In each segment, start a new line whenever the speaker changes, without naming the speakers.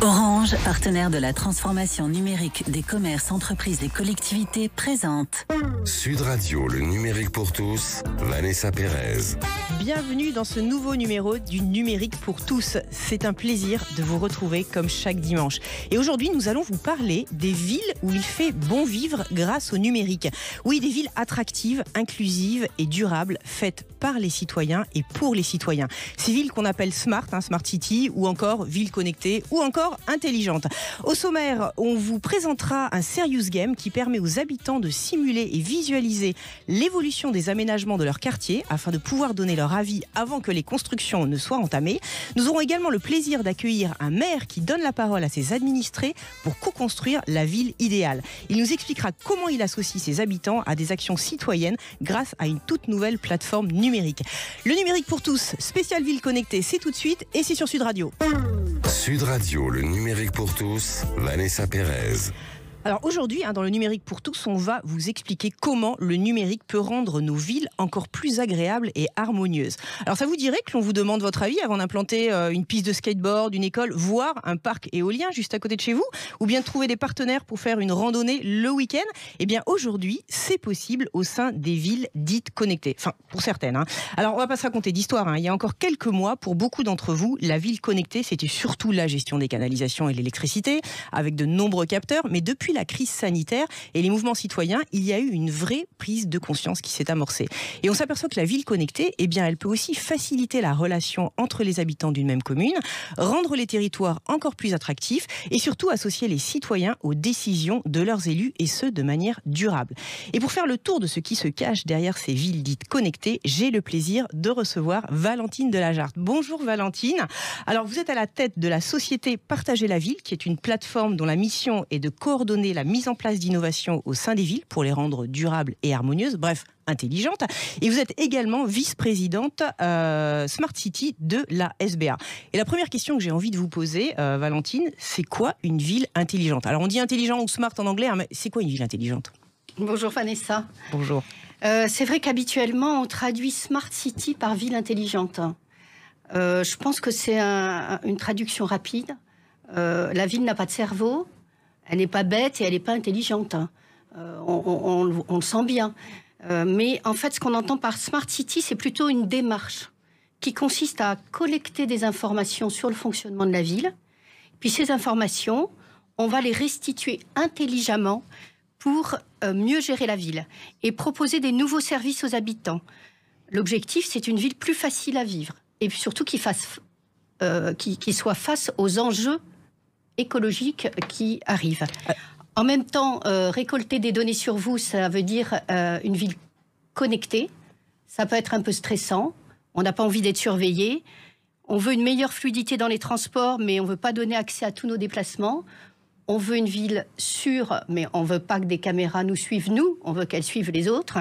Orange, partenaire de la transformation numérique des commerces, entreprises et collectivités, présente
Sud Radio, le numérique pour tous, Vanessa Pérez.
Bienvenue dans ce nouveau numéro du numérique pour tous. C'est un plaisir de vous retrouver comme chaque dimanche. Et aujourd'hui, nous allons vous parler des villes où il fait bon vivre grâce au numérique. Oui, des villes attractives, inclusives et durables, faites par les citoyens et pour les citoyens. Ces villes qu'on appelle smart, smart city, ou encore villes connectées, ou encore intelligentes. Au sommaire, on vous présentera un serious game qui permet aux habitants de simuler et visualiser l'évolution des aménagements de leur quartier afin de pouvoir donner leur avis avant que les constructions ne soient entamées. Nous aurons également le plaisir d'accueillir un maire qui donne la parole à ses administrés pour co-construire la ville idéale. Il nous expliquera comment il associe ses habitants à des actions citoyennes grâce à une toute nouvelle plateforme numérique. Le numérique pour tous, spécial ville connectée, c'est tout de suite et c'est sur Sud Radio.
Sud Radio, le numérique pour tous, Vanessa Pérez.
Alors aujourd'hui, dans le numérique pour tous, on va vous expliquer comment le numérique peut rendre nos villes encore plus agréables et harmonieuses. Alors ça vous dirait que l'on vous demande votre avis avant d'implanter une piste de skateboard, une école, voire un parc éolien juste à côté de chez vous, ou bien de trouver des partenaires pour faire une randonnée le week-end? Eh bien aujourd'hui, c'est possible au sein des villes dites connectées. Enfin, pour certaines. Alors on va pas se raconter d'histoire. Il y a encore quelques mois, pour beaucoup d'entre vous, la ville connectée, c'était surtout la gestion des canalisations et l'électricité, avec de nombreux capteurs, mais depuis la crise sanitaire et les mouvements citoyens, il y a eu une vraie prise de conscience qui s'est amorcée. Et on s'aperçoit que la ville connectée, elle peut aussi faciliter la relation entre les habitants d'une même commune, rendre les territoires encore plus attractifs et surtout associer les citoyens aux décisions de leurs élus et ce, de manière durable. Et pour faire le tour de ce qui se cache derrière ces villes dites connectées, j'ai le plaisir de recevoir Valentine Delajarte. Bonjour Valentine. Alors vous êtes à la tête de la société Partager la ville, qui est une plateforme dont la mission est de coordonner la mise en place d'innovations au sein des villes pour les rendre durables et harmonieuses, bref, intelligentes. Et vous êtes également vice-présidente Smart City de la SBA. Et la première question que j'ai envie de vous poser, Valentine, c'est quoi une ville intelligente? Alors on dit intelligent ou smart en anglais, mais c'est quoi une ville intelligente?
Bonjour Vanessa.
Bonjour.
C'est vrai qu'habituellement on traduit Smart City par ville intelligente. Je pense que c'est une traduction rapide. La ville n'a pas de cerveau. Elle n'est pas bête et elle n'est pas intelligente. On le sent bien. Mais en fait, ce qu'on entend par Smart City, c'est plutôt une démarche qui consiste à collecter des informations sur le fonctionnement de la ville. Puis ces informations, on va les restituer intelligemment pour mieux gérer la ville et proposer des nouveaux services aux habitants. L'objectif, c'est une ville plus facile à vivre et puis surtout qui soit face aux enjeux écologiques qui arrivent. En même temps, récolter des données sur vous, ça veut dire une ville connectée. Ça peut être un peu stressant. On n'a pas envie d'être surveillé. On veut une meilleure fluidité dans les transports, mais on ne veut pas donner accès à tous nos déplacements. On veut une ville sûre, mais on ne veut pas que des caméras nous suivent, nous. On veut qu'elles suivent les autres.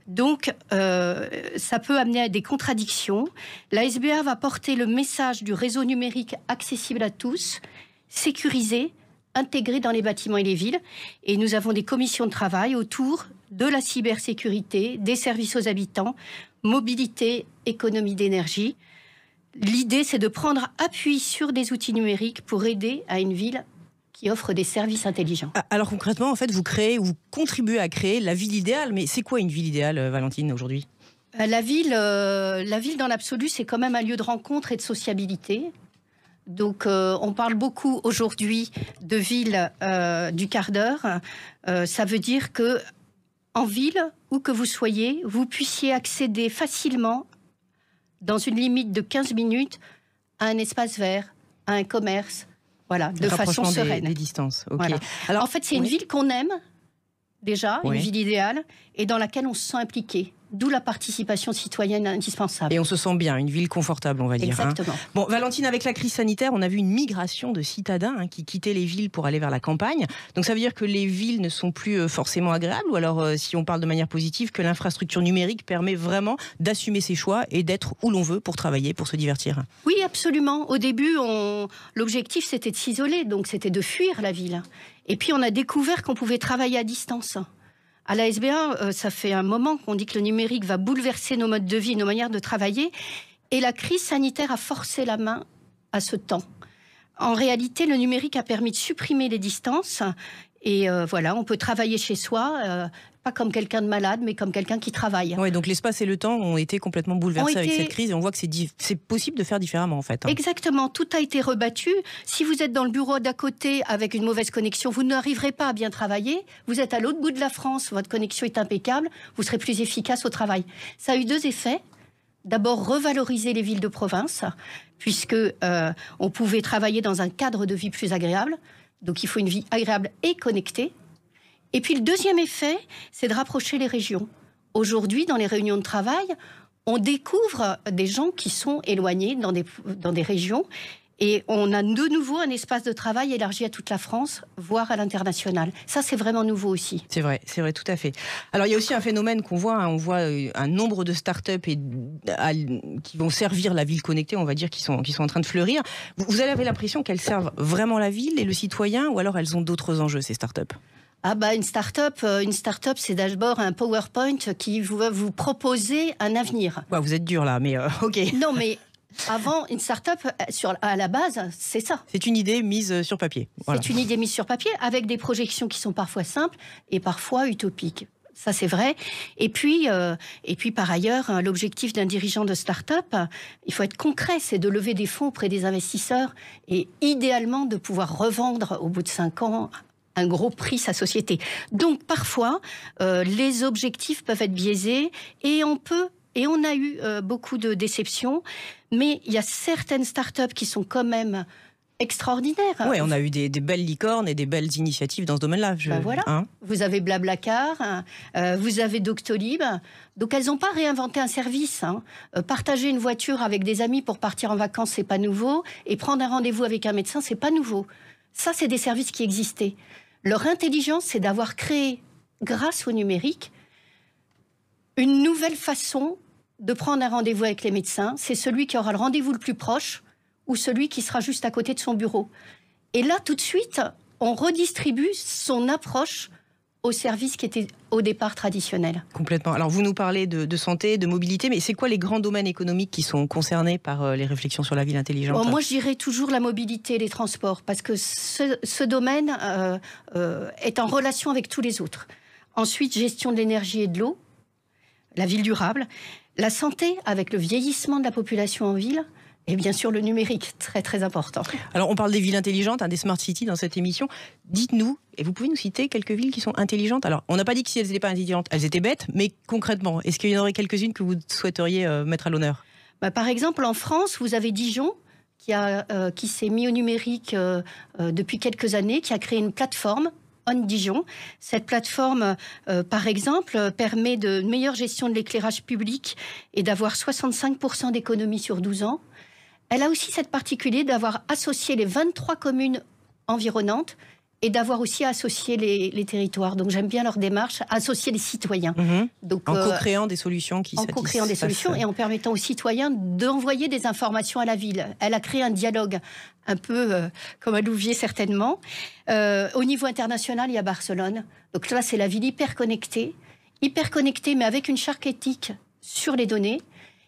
Donc, ça peut amener à des contradictions. La SBA va porter le message du réseau numérique accessible à tous, sécurisé, intégré dans les bâtiments et les villes. Et nous avons des commissions de travail autour de la cybersécurité, des services aux habitants, mobilité, économie d'énergie. L'idée, c'est de prendre appui sur des outils numériques pour aider à une ville qui offre des services intelligents.
Alors concrètement, en fait, vous contribuez à créer la ville idéale. Mais c'est quoi une ville idéale, Valentine, aujourd'hui ?
La ville, dans l'absolu, c'est quand même un lieu de rencontre et de sociabilité. Donc, on parle beaucoup aujourd'hui de ville du quart d'heure. Ça veut dire que en ville, où que vous soyez, vous puissiez accéder facilement, dans une limite de 15 minutes, à un espace vert, à un commerce, voilà, de façon sereine.
Des distances. Okay.
Voilà. Alors, en fait, c'est une ville qu'on aime déjà,
une
ville idéale, et dans laquelle on se sent impliqué. D'où la participation citoyenne indispensable.
Et on se sent bien, une ville confortable, on va dire.
Exactement.
Bon, Valentine, avec la crise sanitaire, on a vu une migration de citadins qui quittaient les villes pour aller vers la campagne. Donc ça veut dire que les villes ne sont plus forcément agréables, ou alors, si on parle de manière positive, que l'infrastructure numérique permet vraiment d'assumer ses choix et d'être où l'on veut pour travailler, pour se divertir?
Oui, absolument. Au début, l'objectif, c'était de s'isoler, donc c'était de fuir la ville. Et puis, on a découvert qu'on pouvait travailler à distance. À la SBA, ça fait un moment qu'on dit que le numérique va bouleverser nos modes de vie, nos manières de travailler. Et la crise sanitaire a forcé la main à ce temps. En réalité, le numérique a permis de supprimer les distances. Et voilà, on peut travailler chez soi, pas comme quelqu'un de malade, mais comme quelqu'un qui travaille.
Ouais, donc l'espace et le temps ont été complètement bouleversés avec cette crise et on voit que c'est possible de faire différemment en fait.
Exactement, tout a été rebattu. Si vous êtes dans le bureau d'à côté avec une mauvaise connexion, vous n'arriverez pas à bien travailler. Vous êtes à l'autre bout de la France, votre connexion est impeccable, vous serez plus efficace au travail. Ça a eu 2 effets. D'abord, revaloriser les villes de province, puisque on pouvait travailler dans un cadre de vie plus agréable. Donc il faut une vie agréable et connectée. Et puis le deuxième effet, c'est de rapprocher les régions. Aujourd'hui, dans les réunions de travail, on découvre des gens qui sont éloignés dans des régions. Et on a de nouveau un espace de travail élargi à toute la France, voire à l'international. Ça, c'est vraiment nouveau aussi.
C'est vrai, tout à fait. Alors, il y a aussi un phénomène qu'on voit, on voit un nombre de start-up qui vont servir la ville connectée, on va dire, qui sont en train de fleurir. Vous avez l'impression qu'elles servent vraiment la ville et le citoyen, ou alors elles ont d'autres enjeux, ces start-up ?
Ah bah une start-up, c'est d'abord un PowerPoint qui va vous proposer un avenir.
Ouais, vous êtes dur là, mais ok.
Non, mais avant, une start-up, à la base, c'est ça.
C'est une idée mise sur papier. Voilà.
C'est une idée mise sur papier avec des projections qui sont parfois simples et parfois utopiques. Ça, c'est vrai. Et puis par ailleurs, l'objectif d'un dirigeant de start-up, il faut être concret, c'est de lever des fonds auprès des investisseurs et idéalement de pouvoir revendre au bout de 5 ans un gros prix sa société. Donc parfois, les objectifs peuvent être biaisés et on a eu beaucoup de déceptions, mais il y a certaines startups qui sont quand même extraordinaires.
Oui, on a eu des belles licornes et des belles initiatives dans ce domaine-là.
Voilà. Vous avez Blablacar, vous avez Doctolib. Donc elles n'ont pas réinventé un service. Partager une voiture avec des amis pour partir en vacances, c'est pas nouveau. Et prendre un rendez-vous avec un médecin, c'est pas nouveau. Ça, c'est des services qui existaient. Leur intelligence, c'est d'avoir créé, grâce au numérique, une nouvelle façon de prendre un rendez-vous avec les médecins. C'est celui qui aura le rendez-vous le plus proche ou celui qui sera juste à côté de son bureau. Et là, tout de suite, on redistribue son approche aux services qui étaient au départ traditionnels.
Complètement. Alors, vous nous parlez de santé, de mobilité, mais c'est quoi les grands domaines économiques qui sont concernés par les réflexions sur la ville intelligente ?
Moi, je dirais toujours la mobilité et les transports, parce que ce domaine est en relation avec tous les autres. Ensuite, gestion de l'énergie et de l'eau, la ville durable, la santé avec le vieillissement de la population en ville, et bien sûr le numérique, très très important.
Alors on parle des villes intelligentes, des smart cities dans cette émission. Dites-nous, et vous pouvez nous citer quelques villes qui sont intelligentes. Alors on n'a pas dit que si elles n'étaient pas intelligentes, elles étaient bêtes, mais concrètement, est-ce qu'il y en aurait quelques-unes que vous souhaiteriez mettre à l'honneur ?
Par exemple, en France, vous avez Dijon, qui s'est mis au numérique depuis quelques années, qui a créé une plateforme, On Dijon. Cette plateforme, par exemple, permet de meilleure gestion de l'éclairage public et d'avoir 65% d'économie sur 12 ans. Elle a aussi cette particularité d'avoir associé les 23 communes environnantes et d'avoir aussi associé les territoires. Donc j'aime bien leur démarche, associer les citoyens. Donc,
en co-créant des solutions qui satisfassent. En co-créant des solutions
et en permettant aux citoyens d'envoyer des informations à la ville. Elle a créé un dialogue un peu comme à Louviers certainement. Au niveau international, il y a Barcelone. Donc là, c'est la ville hyper connectée mais avec une charte éthique sur les données.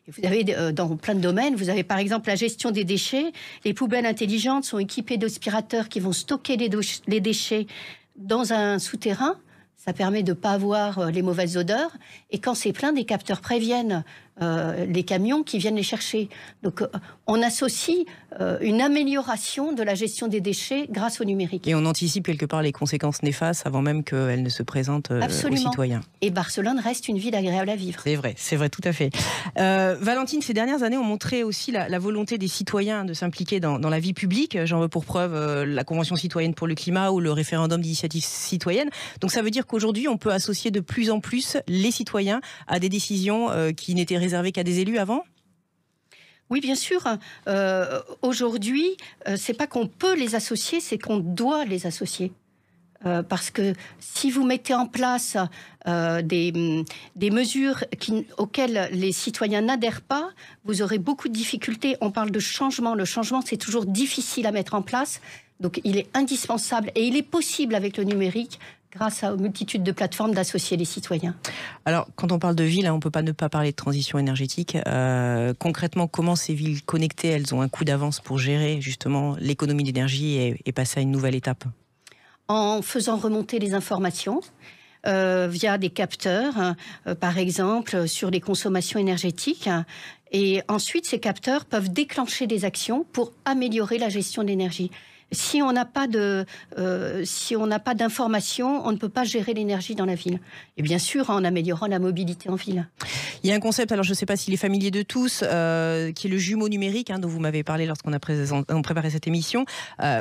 Vous avez dans plein de domaines, vous avez par exemple la gestion des déchets. Les poubelles intelligentes sont équipées d'aspirateurs qui vont stocker les déchets dans un souterrain. Ça permet de ne pas avoir les mauvaises odeurs. Et quand c'est plein, des capteurs préviennent les camions qui viennent les chercher. Donc on associe une amélioration de la gestion des déchets grâce au numérique.
Et on anticipe quelque part les conséquences néfastes avant même qu'elles ne se présentent aux citoyens.
Et Barcelone reste une ville agréable à vivre.
C'est vrai, tout à fait. Valentine, ces dernières années ont montré aussi la volonté des citoyens de s'impliquer dans la vie publique. J'en veux pour preuve la Convention citoyenne pour le climat ou le référendum d'initiative citoyenne. Donc ça veut dire qu'aujourd'hui, on peut associer de plus en plus les citoyens à des décisions qui n'étaient réservées qu'à des élus avant ?
Oui, bien sûr. Aujourd'hui, c'est pas qu'on peut les associer, c'est qu'on doit les associer. Parce que si vous mettez en place des mesures auxquelles les citoyens n'adhèrent pas, vous aurez beaucoup de difficultés. On parle de changement. Le changement, c'est toujours difficile à mettre en place. Donc, il est indispensable et il est possible avec le numérique grâce aux multitudes de plateformes d'associer les citoyens.
Alors, quand on parle de ville, on ne peut pas ne pas parler de transition énergétique. Concrètement, comment ces villes connectées, elles ont un coup d'avance pour gérer justement l'économie d'énergie et passer à une nouvelle étape?
En faisant remonter les informations via des capteurs, par exemple, sur les consommations énergétiques. Et ensuite, ces capteurs peuvent déclencher des actions pour améliorer la gestion de l'énergie. Si on n'a pas d'informations, on ne peut pas gérer l'énergie dans la ville. Et bien sûr, en améliorant la mobilité en ville.
Il y a un concept, alors je ne sais pas s'il est familier de tous, qui est le jumeau numérique, dont vous m'avez parlé lorsqu'on a préparé cette émission.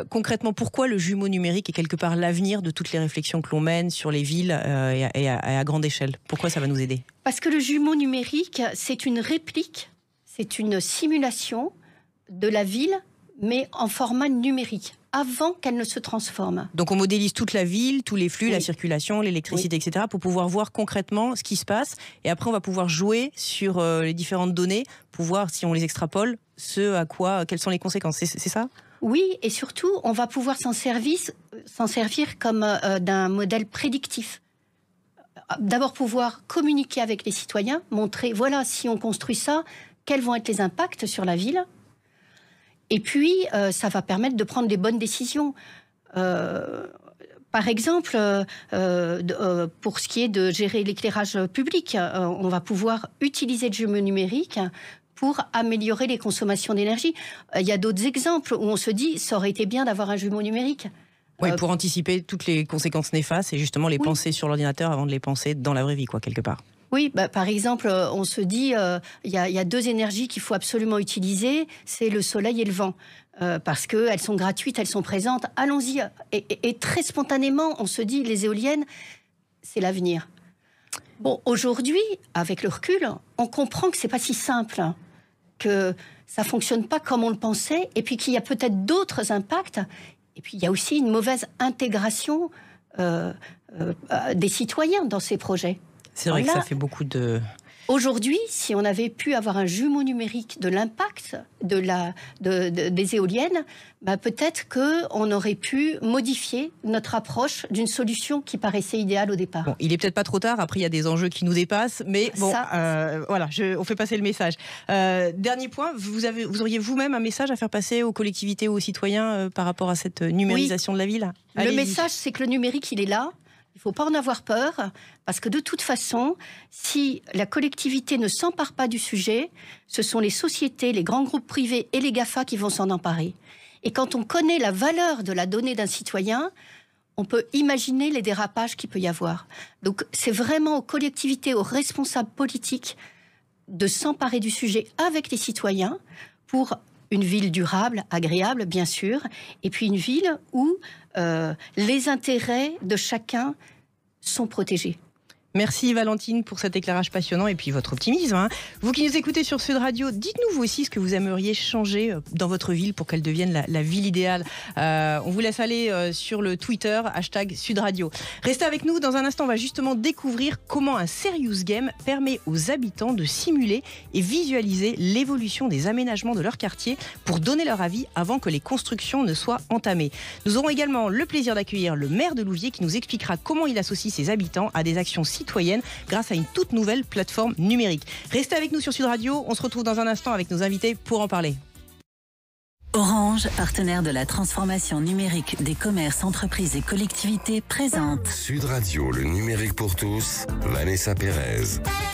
Concrètement, pourquoi le jumeau numérique est quelque part l'avenir de toutes les réflexions que l'on mène sur les villes et à grande échelle? Pourquoi ça va nous aider?
Parce que le jumeau numérique, c'est une réplique, c'est une simulation de la ville, mais en format numérique, avant qu'elle ne se transforme.
Donc on modélise toute la ville, tous les flux,
oui.
La circulation, l'électricité, oui. etc. pour pouvoir voir concrètement ce qui se passe. Et après, on va pouvoir jouer sur les différentes données pour voir, si on les extrapole, quelles sont les conséquences. C'est ça?
Oui, et surtout, on va pouvoir s'en servir comme d'un modèle prédictif. D'abord, pouvoir communiquer avec les citoyens, montrer, voilà, si on construit ça, quels vont être les impacts sur la ville. Et puis, ça va permettre de prendre des bonnes décisions. Par exemple, pour ce qui est de gérer l'éclairage public, on va pouvoir utiliser le jumeau numérique pour améliorer les consommations d'énergie. Il y a d'autres exemples où on se dit, ça aurait été bien d'avoir un jumeau numérique.
Oui, pour anticiper toutes les conséquences néfastes et justement les penser sur l'ordinateur avant de les penser dans la vraie vie, quelque part.
Oui, par exemple, on se dit, il y a deux énergies qu'il faut absolument utiliser, c'est le soleil et le vent. Parce qu'elles sont gratuites, elles sont présentes, allons-y. Et très spontanément, on se dit, les éoliennes, c'est l'avenir. Bon, aujourd'hui, avec le recul, on comprend que c'est pas si simple, que ça fonctionne pas comme on le pensait, et puis qu'il y a peut-être d'autres impacts. Et puis, il y a aussi une mauvaise intégration des citoyens dans ces projets.
C'est vrai que ça fait beaucoup de...
Aujourd'hui, si on avait pu avoir un jumeau numérique de l'impact des éoliennes, peut-être qu'on aurait pu modifier notre approche d'une solution qui paraissait idéale au départ.
Bon, il est peut-être pas trop tard, après il y a des enjeux qui nous dépassent, mais bon, voilà, on fait passer le message. Dernier point, vous auriez vous-même un message à faire passer aux collectivités ou aux citoyens par rapport à cette numérisation de la ville?
Le message, c'est que le numérique, il est là. Il ne faut pas en avoir peur, parce que de toute façon, si la collectivité ne s'empare pas du sujet, ce sont les sociétés, les grands groupes privés et les GAFA qui vont s'en emparer. Et quand on connaît la valeur de la donnée d'un citoyen, on peut imaginer les dérapages qu'il peut y avoir. Donc c'est vraiment aux collectivités, aux responsables politiques de s'emparer du sujet avec les citoyens pour une ville durable, agréable, bien sûr, et puis une ville où les intérêts de chacun sont protégés.
Merci Valentine pour cet éclairage passionnant et puis votre optimisme. Vous qui nous écoutez sur Sud Radio, dites-nous vous aussi ce que vous aimeriez changer dans votre ville pour qu'elle devienne la ville idéale. On vous laisse aller sur le Twitter, #Sud Radio. Restez avec nous, dans un instant on va justement découvrir comment un serious game permet aux habitants de simuler et visualiser l'évolution des aménagements de leur quartier pour donner leur avis avant que les constructions ne soient entamées. Nous aurons également le plaisir d'accueillir le maire de Louviers qui nous expliquera comment il associe ses habitants à des actions citoyenne grâce à une toute nouvelle plateforme numérique. Restez avec nous sur Sud Radio, on se retrouve dans un instant avec nos invités pour en parler.
Orange, partenaire de la transformation numérique des commerces, entreprises et collectivités, présente
Sud Radio, le numérique pour tous, Vanessa Pérez.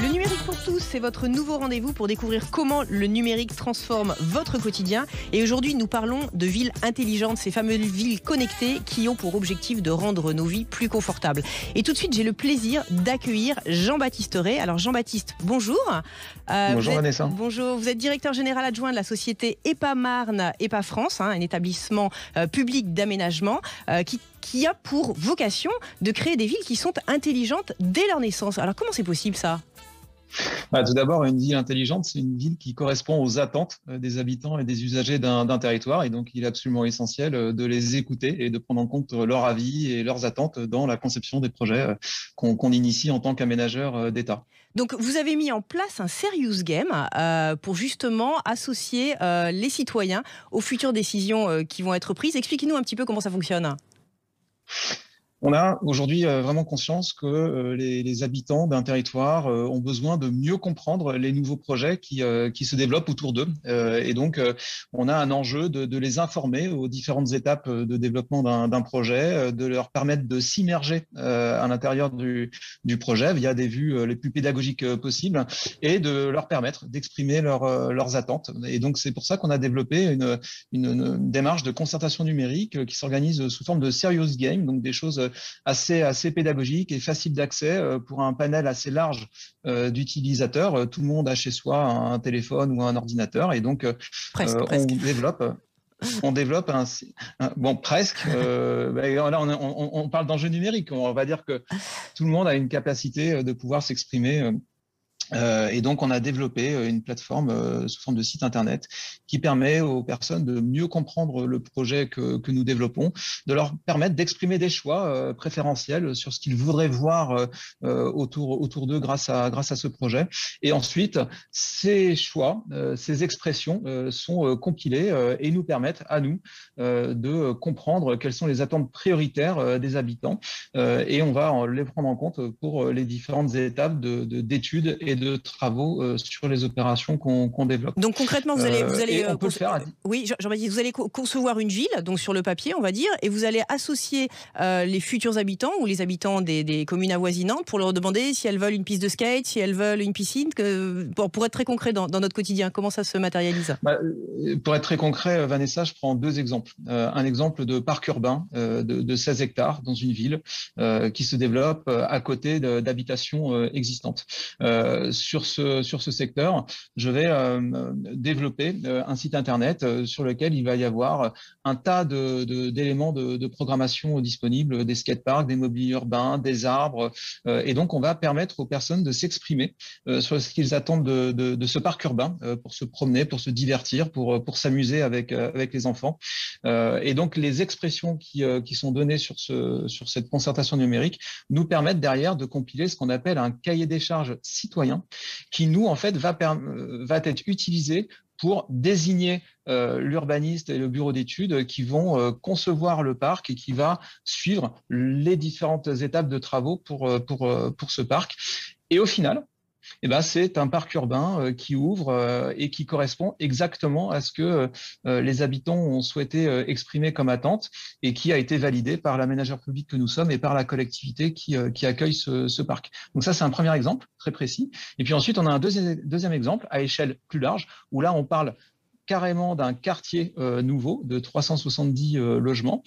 Le numérique pour tous, c'est votre nouveau rendez-vous pour découvrir comment le numérique transforme votre quotidien. Et aujourd'hui, nous parlons de villes intelligentes, ces fameuses villes connectées qui ont pour objectif de rendre nos vies plus confortables. Et tout de suite, j'ai le plaisir d'accueillir Jean-Baptiste Ray. Alors Jean-Baptiste, bonjour.
Bonjour Vanessa.
Bonjour, vous êtes directeur général adjoint de la société EPA Marne, EPA France, un établissement public d'aménagement qui a pour vocation de créer des villes qui sont intelligentes dès leur naissance. Alors comment c'est possible ça ?
Tout d'abord, une ville intelligente, c'est une ville qui correspond aux attentes des habitants et des usagers d'un territoire. Et donc, il est absolument essentiel de les écouter et de prendre en compte leur avis et leurs attentes dans la conception des projets qu'on initie en tant qu'aménageur d'État.
Donc, vous avez mis en place un serious game pour justement associer les citoyens aux futures décisions qui vont être prises. Expliquez-nous un petit peu comment ça fonctionne.
On a aujourd'hui vraiment conscience que les habitants d'un territoire ont besoin de mieux comprendre les nouveaux projets qui se développent autour d'eux. Et donc, on a un enjeu de les informer aux différentes étapes de développement d'un projet, de leur permettre de s'immerger à l'intérieur du projet via des vues les plus pédagogiques possibles et de leur permettre d'exprimer leurs attentes. Et donc, c'est pour ça qu'on a développé une démarche de concertation numérique qui s'organise sous forme de serious game, donc des choses assez pédagogique et facile d'accès pour un panel assez large d'utilisateurs. Tout le monde a chez soi un téléphone ou un ordinateur et donc
Presque.
on développe bon, presque. Là, on parle d'enjeux numériques. On va dire que tout le monde a une capacité de pouvoir s'exprimer. Et donc, on a développé une plateforme sous forme de site internet qui permet aux personnes de mieux comprendre le projet que nous développons, de leur permettre d'exprimer des choix préférentiels sur ce qu'ils voudraient voir autour d'eux grâce à ce projet. Et ensuite, ces choix, ces expressions sont compilées et nous permettent à nous de comprendre quelles sont les attentes prioritaires des habitants. Et on va les prendre en compte pour les différentes étapes d'études et de travaux sur les opérations qu'on développe.
Donc concrètement, vous allez
on peut le faire.
Oui, Jean-Baptiste, vous allez concevoir une ville, donc sur le papier, on va dire, et vous allez associer les futurs habitants ou les habitants des communes avoisinantes pour leur demander si elles veulent une piste de skate, si elles veulent une piscine. Pour être très concret dans notre quotidien, comment ça se matérialise ?
Pour être très concret, Vanessa, je prends deux exemples. Un exemple de parc urbain de 16 hectares dans une ville qui se développe à côté d'habitations existantes. Sur ce secteur, je vais développer un site internet sur lequel il va y avoir un tas d'éléments de programmation disponibles, des skateparks, des mobiliers urbains, des arbres. Et donc, on va permettre aux personnes de s'exprimer sur ce qu'ils attendent de ce parc urbain pour se promener, pour se divertir, pour s'amuser avec les enfants. Et donc, les expressions qui sont données sur cette concertation numérique nous permettent derrière de compiler ce qu'on appelle un cahier des charges citoyen qui, nous, en fait, va être utilisé pour désigner l'urbaniste et le bureau d'études qui vont concevoir le parc et qui va suivre les différentes étapes de travaux pour ce parc. Et au final, c'est un parc urbain qui ouvre et qui correspond exactement à ce que les habitants ont souhaité exprimer comme attente et qui a été validé par l'aménageur public que nous sommes et par la collectivité qui accueille ce parc. Donc ça, c'est un premier exemple très précis. Et puis ensuite, on a un deuxième exemple à échelle plus large où là, on parle carrément d'un quartier nouveau de 370 logements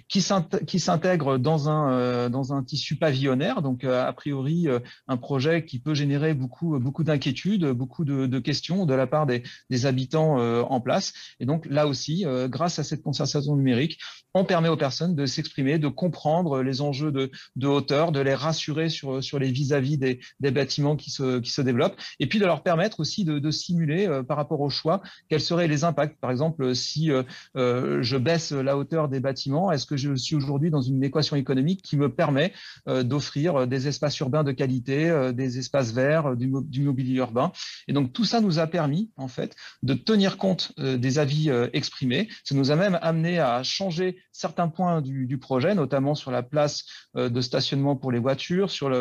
qui s'intègre dans un tissu pavillonnaire, donc a priori un projet qui peut générer beaucoup d'inquiétudes, beaucoup de questions de la part des habitants en place. Et donc là aussi, grâce à cette concertation numérique, on permet aux personnes de s'exprimer, de comprendre les enjeux de hauteur, de les rassurer sur les vis-à-vis des bâtiments qui se développent, et puis de leur permettre aussi de simuler par rapport au choix quels seraient les impacts. Par exemple, si je baisse la hauteur des bâtiments, est-ce que je suis aujourd'hui dans une équation économique qui me permet d'offrir des espaces urbains de qualité, des espaces verts, du mobilier urbain. Et donc tout ça nous a permis en fait de tenir compte des avis exprimés. Ça nous a même amené à changer certains points du projet, notamment sur la place de stationnement pour les voitures, sur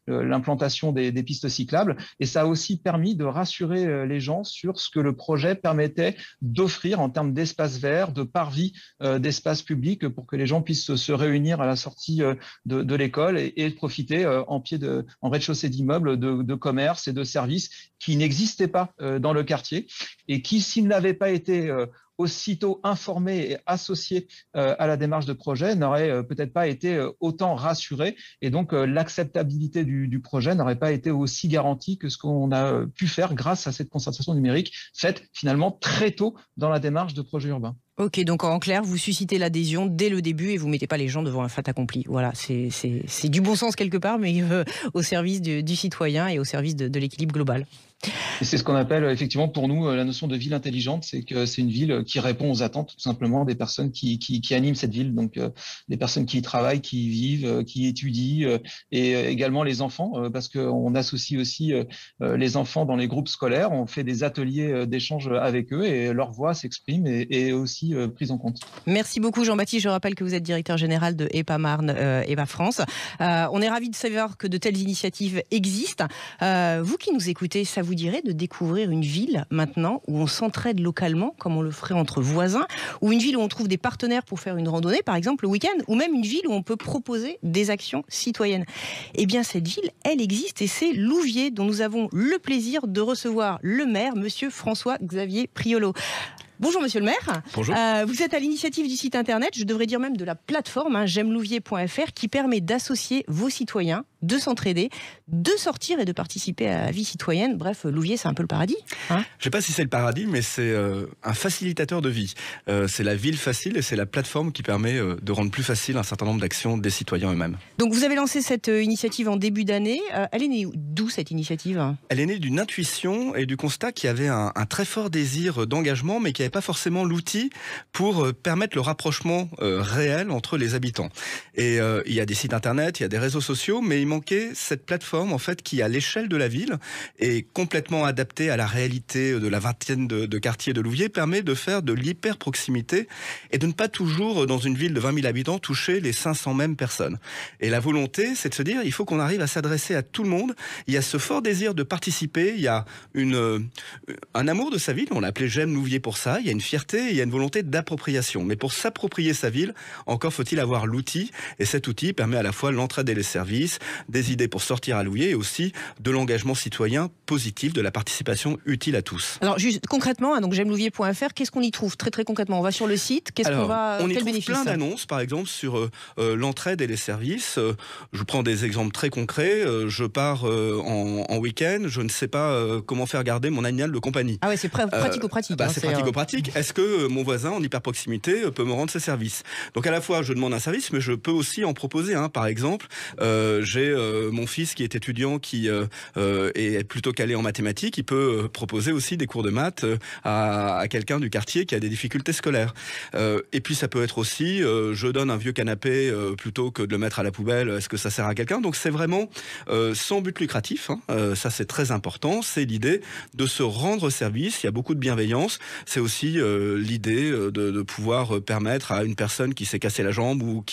l'implantation des pistes cyclables. Et ça a aussi permis de rassurer les gens sur ce que le projet permettait d'offrir en termes d'espace vert, de parvis d'espace public pour que les gens puissent se réunir à la sortie de l'école et profiter en rez-de-chaussée d'immeubles de commerce et de services qui n'existaient pas dans le quartier et qui, s'ils n'avaient pas été aussitôt informés et associés à la démarche de projet, n'auraient peut-être pas été autant rassurés et donc l'acceptabilité du projet n'aurait pas été aussi garantie que ce qu'on a pu faire grâce à cette concertation numérique faite finalement très tôt dans la démarche de projet urbain.
Ok, donc en clair, vous suscitez l'adhésion dès le début et vous ne mettez pas les gens devant un fait accompli. Voilà, c'est du bon sens quelque part, mais au service du citoyen et au service de l'équilibre global.
Et c'est ce qu'on appelle effectivement pour nous la notion de ville intelligente, c'est que c'est une ville qui répond aux attentes tout simplement des personnes qui animent cette ville, donc des personnes qui y travaillent, qui y vivent, qui étudient, et également les enfants, parce qu'on associe aussi les enfants dans les groupes scolaires, on fait des ateliers d'échange avec eux et leur voix s'exprime et est aussi prise en compte.
Merci beaucoup Jean-Baptiste, je rappelle que vous êtes directeur général de EPA Marne, EPA France. On est ravis de savoir que de telles initiatives existent. Vous qui nous écoutez, ça vous dirait de découvrir une ville maintenant où on s'entraide localement, comme on le ferait entre voisins, ou une ville où on trouve des partenaires pour faire une randonnée, par exemple le week-end, ou même une ville où on peut proposer des actions citoyennes. Eh bien cette ville, elle existe et c'est Louviers, dont nous avons le plaisir de recevoir le maire, monsieur François-Xavier Priolo. Bonjour monsieur le maire.
Bonjour.
Vous êtes à l'initiative du site internet, je devrais dire même de la plateforme j'aimelouviers.fr qui permet d'associer vos citoyens, de s'entraider, de sortir et de participer à la vie citoyenne. Bref, Louviers, c'est un peu le paradis.
Je ne sais pas si c'est le paradis, mais c'est un facilitateur de vie. C'est la ville facile et c'est la plateforme qui permet de rendre plus facile un certain nombre d'actions des citoyens eux-mêmes.
Donc vous avez lancé cette initiative en début d'année. Elle est née d'où cette initiative ?
Elle est née d'une intuition et du constat qu'il y avait un très fort désir d'engagement, mais qu'il n'y avait pas forcément l'outil pour permettre le rapprochement réel entre les habitants. Et il y a des sites internet, il y a des réseaux sociaux, mais il manquait cette plateforme en fait qui, à l'échelle de la ville, est complètement adaptée à la réalité de la vingtaine de quartiers de Louviers, permet de faire de l'hyper-proximité et de ne pas toujours, dans une ville de 20 000 habitants, toucher les 500 mêmes personnes. Et la volonté, c'est de se dire, il faut qu'on arrive à s'adresser à tout le monde. Il y a ce fort désir de participer, il y a un amour de sa ville, on l'appelait J'aime Louviers pour ça, il y a une fierté, il y a une volonté d'appropriation. Mais pour s'approprier sa ville, encore faut-il avoir l'outil, et cet outil permet à la fois l'entraide et les services, des idées pour sortir à Louviers et aussi de l'engagement citoyen positif, de la participation utile à tous.
Alors juste concrètement, donc j'aimelouviers.fr, qu'est-ce qu'on y trouve très très concrètement ? On va sur le site,
on y trouve plein d'annonces, par exemple sur l'entraide et les services. Je prends des exemples très concrets. Je pars en week-end, je ne sais pas comment faire garder mon animal de compagnie.
Ah ouais, c'est pratico-pratique.
C'est pratico-pratique. Est-ce que mon voisin en hyper-proximité peut me rendre ses services ? Donc à la fois je demande un service, mais je peux aussi en proposer un. Par exemple, j'ai mon fils qui est étudiant, qui est plutôt calé en mathématiques, il peut proposer aussi des cours de maths à quelqu'un du quartier qui a des difficultés scolaires. Et puis ça peut être aussi, je donne un vieux canapé plutôt que de le mettre à la poubelle, est-ce que ça sert à quelqu'un ? Donc c'est vraiment sans but lucratif, ça c'est très important, c'est l'idée de se rendre service, il y a beaucoup de bienveillance, c'est aussi l'idée de pouvoir permettre à une personne qui s'est cassé la jambe ou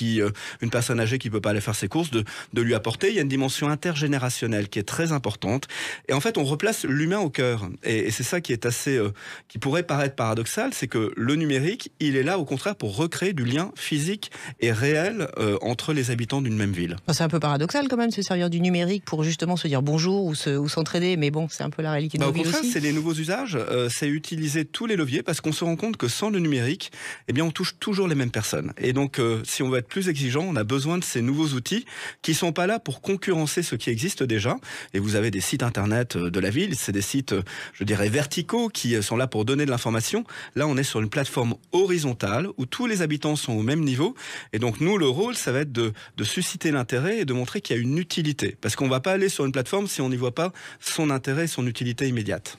une personne âgée qui peut pas aller faire ses courses, de lui apporter. Il y a une dimension intergénérationnelle qui est très importante. Et en fait, on replace l'humain au cœur. Et c'est ça qui est assez, qui pourrait paraître paradoxal, c'est que le numérique, il est là au contraire pour recréer du lien physique et réel entre les habitants d'une même ville.
C'est un peu paradoxal quand même, se servir du numérique pour justement se dire bonjour ou s'entraider, mais bon, c'est un peu la réalité de nos villes aussi. Au contraire,
c'est les nouveaux usages, c'est utiliser tous les leviers, parce qu'on se rend compte que sans le numérique, eh bien, on touche toujours les mêmes personnes. Et donc, si on veut être plus exigeant, on a besoin de ces nouveaux outils qui sont pas là pour concurrencer ce qui existe déjà. Et vous avez des sites internet de la ville, c'est des sites, je dirais, verticaux qui sont là pour donner de l'information. Là, on est sur une plateforme horizontale où tous les habitants sont au même niveau. Et donc, nous, le rôle, ça va être de susciter l'intérêt et de montrer qu'il y a une utilité. Parce qu'on va pas aller sur une plateforme si on n'y voit pas son intérêt et son utilité immédiate.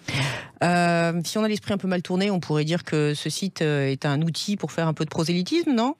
Si on a l'esprit un peu mal tourné, on pourrait dire que ce site est un outil pour faire un peu de prosélytisme, non ?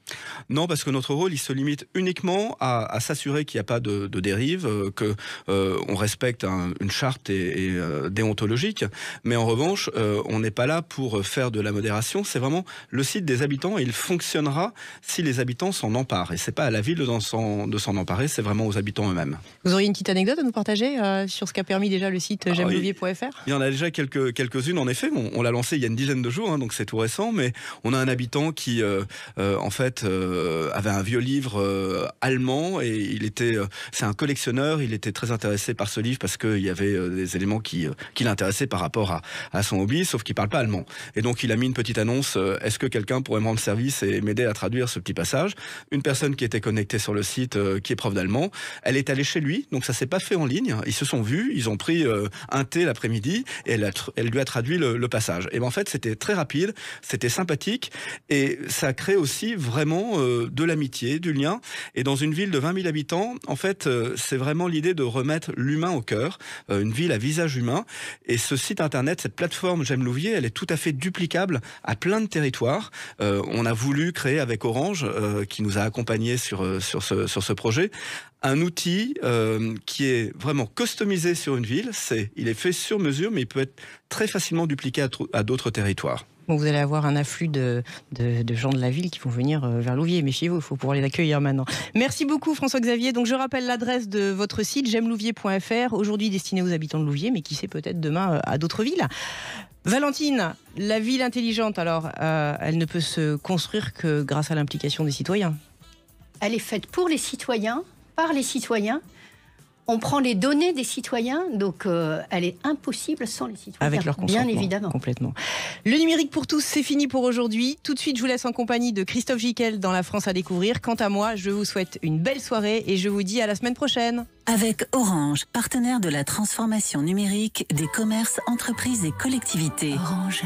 Non, parce que notre rôle, il se limite uniquement à s'assurer qu'il n'y a pas de dérive, qu'on respecte une charte et déontologique. Mais en revanche, on n'est pas là pour faire de la modération. C'est vraiment le site des habitants et il fonctionnera si les habitants s'en emparent. Et c'est pas à la ville de s'en emparer, c'est vraiment aux habitants eux-mêmes.
Vous auriez une petite anecdote à nous partager sur ce qu'a permis déjà le site j'aimelouviers.fr ?
Il y en a déjà quelques-unes en effet. On l'a lancé il y a une dizaine de jours, donc c'est tout récent. Mais on a un habitant qui, en fait, avait un vieux livre allemand et c'est un collectionneur. Il était très intéressé par ce livre parce qu'il y avait des éléments qui l'intéressaient par rapport à son hobby, sauf qu'il parle pas allemand. Et donc il a mis une petite annonce. Est-ce que quelqu'un pourrait me rendre service et m'aider à traduire ce petit passage ? Une personne qui était connectée sur le site, qui est prof d'allemand, elle est allée chez lui. Donc ça s'est pas fait en ligne. Ils se sont vus, ils ont pris un thé l'après-midi et elle lui a traduit le passage. Et ben en fait c'était très rapide, c'était sympathique et ça crée aussi vraiment de l'amitié, du lien. Et dans une ville de 20 000 habitants, en fait, c'est vraiment l'idée de remettre l'humain au cœur, une ville à visage humain. Et ce site internet, cette plateforme J'aime Louviers, elle est tout à fait duplicable à plein de territoires. On a voulu créer avec Orange, qui nous a accompagnés sur ce projet, un outil qui est vraiment customisé sur une ville. Il est fait sur mesure, mais il peut être très facilement dupliqué à d'autres territoires.
Bon, vous allez avoir un afflux de gens de la ville qui vont venir vers Louviers. Méfiez-vous, il faut pouvoir les accueillir maintenant. Merci beaucoup François-Xavier. Donc je rappelle l'adresse de votre site, j'aimelouviers.fr, aujourd'hui destiné aux habitants de Louviers, mais qui sait peut-être demain à d'autres villes. Valentine, la ville intelligente, alors, elle ne peut se construire que grâce à l'implication des citoyens.
Elle est faite pour les citoyens, par les citoyens. On prend les données des citoyens, donc elle est impossible sans les citoyens.
Avec leur consentement,
bien évidemment.
Complètement. Le numérique pour tous, c'est fini pour aujourd'hui. Tout de suite, je vous laisse en compagnie de Christophe Gicquel dans La France à découvrir. Quant à moi, je vous souhaite une belle soirée et je vous dis à la semaine prochaine.
Avec Orange, partenaire de la transformation numérique des commerces, entreprises et collectivités. Orange.